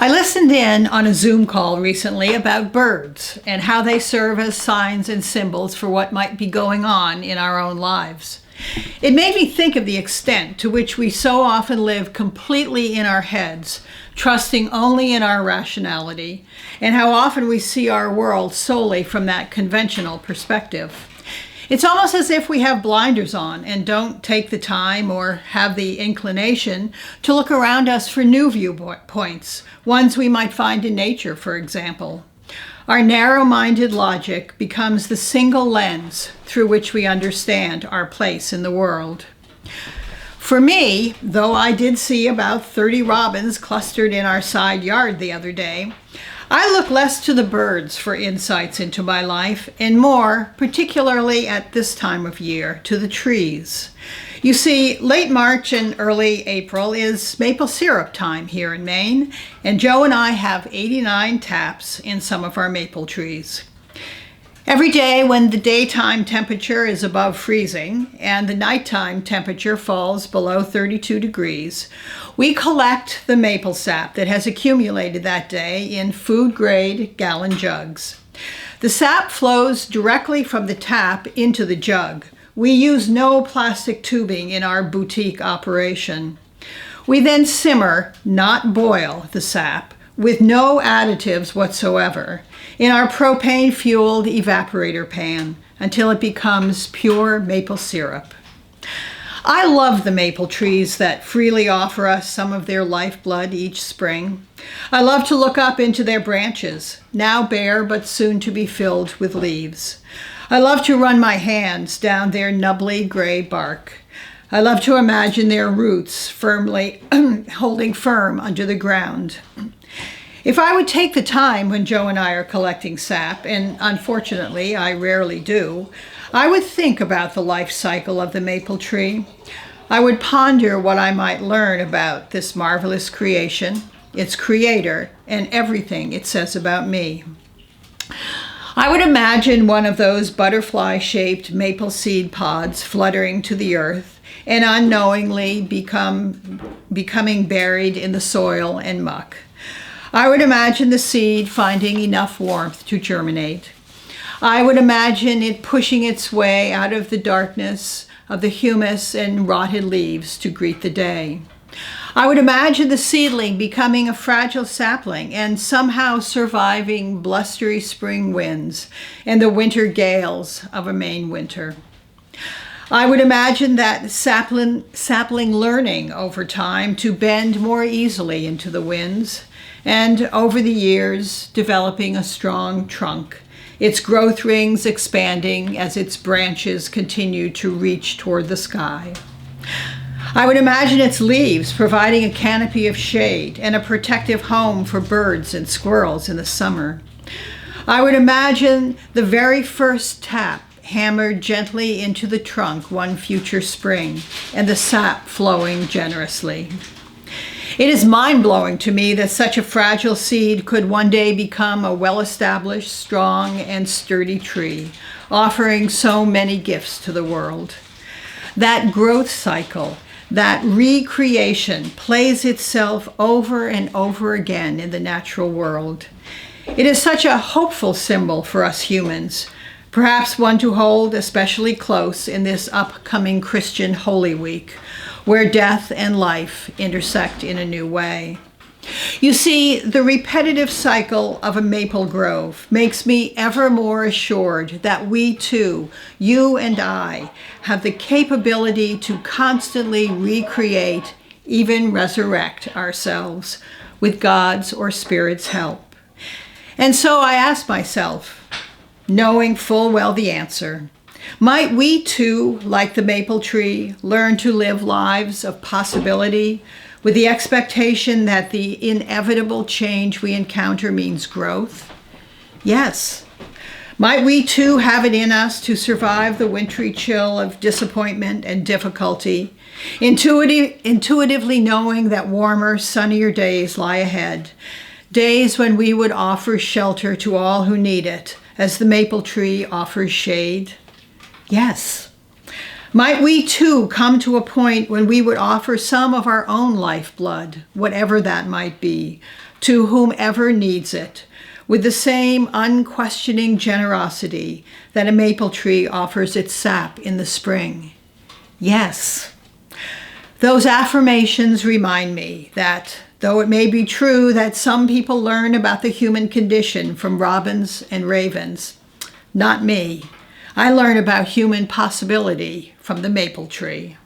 I listened in on a Zoom call recently about birds and how they serve as signs and symbols for what might be going on in our own lives. It made me think of the extent to which we so often live completely in our heads, trusting only in our rationality, and how often we see our world solely from that conventional perspective. It's almost as if we have blinders on and don't take the time or have the inclination to look around us for new viewpoints, ones we might find in nature, for example. Our narrow-minded logic becomes the single lens through which we understand our place in the world. For me, though I did see about 30 robins clustered in our side yard the other day, I look less to the birds for insights into my life and more, particularly at this time of year, to the trees. You see, late March and early April is maple syrup time here in Maine, and Joe and I have 89 taps in some of our maple trees. Every day when the daytime temperature is above freezing and the nighttime temperature falls below 32 degrees, we collect the maple sap that has accumulated that day in food-grade gallon jugs. The sap flows directly from the tap into the jug. We use no plastic tubing in our boutique operation. We then simmer, not boil, the sap with no additives whatsoever in our propane-fueled evaporator pan until it becomes pure maple syrup. I love the maple trees that freely offer us some of their lifeblood each spring. I love to look up into their branches, now bare but soon to be filled with leaves. I love to run my hands down their nubbly gray bark. I love to imagine their roots firmly holding firm under the ground. If I would take the time when Joe and I are collecting sap, and unfortunately I rarely do, I would think about the life cycle of the maple tree. I would ponder what I might learn about this marvelous creation, its creator, and everything it says about me. I would imagine one of those butterfly-shaped maple seed pods fluttering to the earth and unknowingly becoming buried in the soil and muck. I would imagine the seed finding enough warmth to germinate. I would imagine it pushing its way out of the darkness of the humus and rotted leaves to greet the day. I would imagine the seedling becoming a fragile sapling and somehow surviving blustery spring winds and the winter gales of a Maine winter. I would imagine that sapling learning over time to bend more easily into the winds, and over the years developing a strong trunk, its growth rings expanding as its branches continue to reach toward the sky. I would imagine its leaves providing a canopy of shade and a protective home for birds and squirrels in the summer. I would imagine the very first tap hammered gently into the trunk one future spring and the sap flowing generously. It is mind-blowing to me that such a fragile seed could one day become a well-established, strong, and sturdy tree, offering so many gifts to the world. That growth cycle, that recreation, plays itself over and over again in the natural world. It is such a hopeful symbol for us humans, perhaps one to hold especially close in this upcoming Christian Holy Week, where death and life intersect in a new way. You see, the repetitive cycle of a maple grove makes me ever more assured that we too, you and I, have the capability to constantly recreate, even resurrect ourselves with God's or Spirit's help. And so I ask myself, knowing full well the answer, might we too, like the maple tree, learn to live lives of possibility with the expectation that the inevitable change we encounter means growth? Yes. Might we too have it in us to survive the wintry chill of disappointment and difficulty, intuitively knowing that warmer, sunnier days lie ahead, days when we would offer shelter to all who need it, as the maple tree offers shade? Yes. Might we too come to a point when we would offer some of our own lifeblood, whatever that might be, to whomever needs it, with the same unquestioning generosity that a maple tree offers its sap in the spring? Yes. Those affirmations remind me that, though it may be true that some people learn about the human condition from robins and ravens, not me. I learn about human possibility from the maple tree.